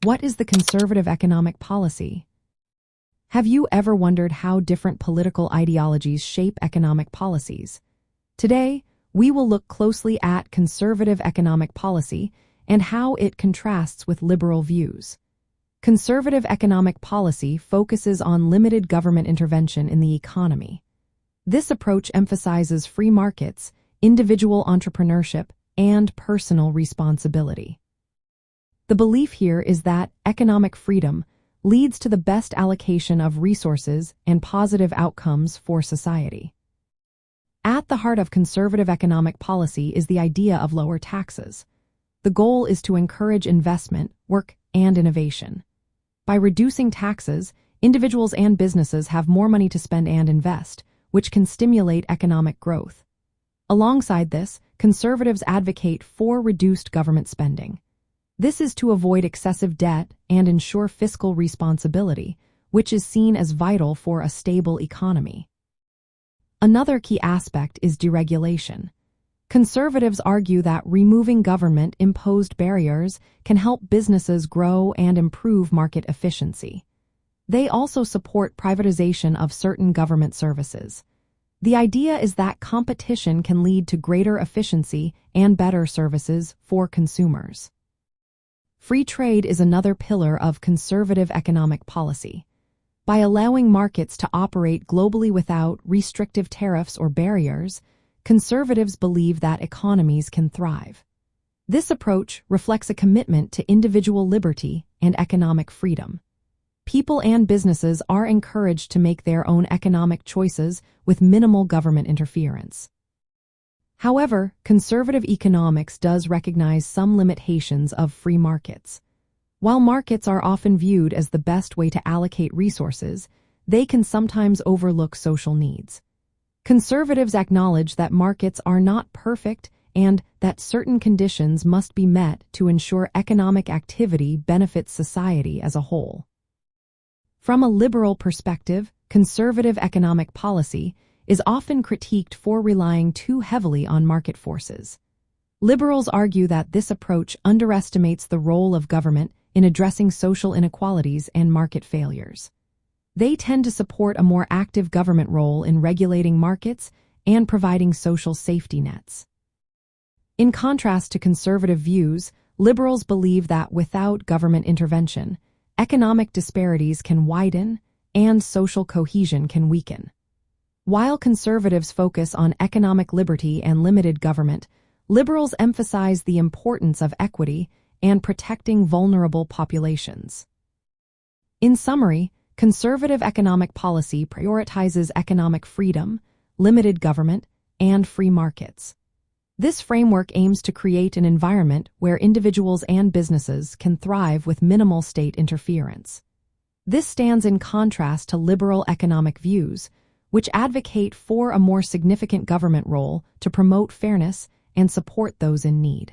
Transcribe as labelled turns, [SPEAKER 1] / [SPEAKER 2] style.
[SPEAKER 1] What is the conservative economic policy? Have you ever wondered how different political ideologies shape economic policies? Today, we will look closely at conservative economic policy and how it contrasts with liberal views. Conservative economic policy focuses on limited government intervention in the economy. This approach emphasizes free markets, individual entrepreneurship, and personal responsibility. The belief here is that economic freedom leads to the best allocation of resources and positive outcomes for society. At the heart of conservative economic policy is the idea of lower taxes. The goal is to encourage investment, work, and innovation. By reducing taxes, individuals and businesses have more money to spend and invest, which can stimulate economic growth. Alongside this, conservatives advocate for reduced government spending. This is to avoid excessive debt and ensure fiscal responsibility, which is seen as vital for a stable economy. Another key aspect is deregulation. Conservatives argue that removing government-imposed barriers can help businesses grow and improve market efficiency. They also support privatization of certain government services. The idea is that competition can lead to greater efficiency and better services for consumers. Free trade is another pillar of conservative economic policy. By allowing markets to operate globally without restrictive tariffs or barriers, conservatives believe that economies can thrive. This approach reflects a commitment to individual liberty and economic freedom. People and businesses are encouraged to make their own economic choices with minimal government interference. However, conservative economics does recognize some limitations of free markets. While markets are often viewed as the best way to allocate resources, they can sometimes overlook social needs. Conservatives acknowledge that markets are not perfect and that certain conditions must be met to ensure economic activity benefits society as a whole. From a liberal perspective, conservative economic policy is often critiqued for relying too heavily on market forces. Liberals argue that this approach underestimates the role of government in addressing social inequalities and market failures. They tend to support a more active government role in regulating markets and providing social safety nets. In contrast to conservative views, liberals believe that without government intervention, economic disparities can widen and social cohesion can weaken. While conservatives focus on economic liberty and limited government, liberals emphasize the importance of equity and protecting vulnerable populations. In summary, conservative economic policy prioritizes economic freedom, limited government, and free markets. This framework aims to create an environment where individuals and businesses can thrive with minimal state interference. This stands in contrast to liberal economic views, which advocate for a more significant government role to promote fairness and support those in need.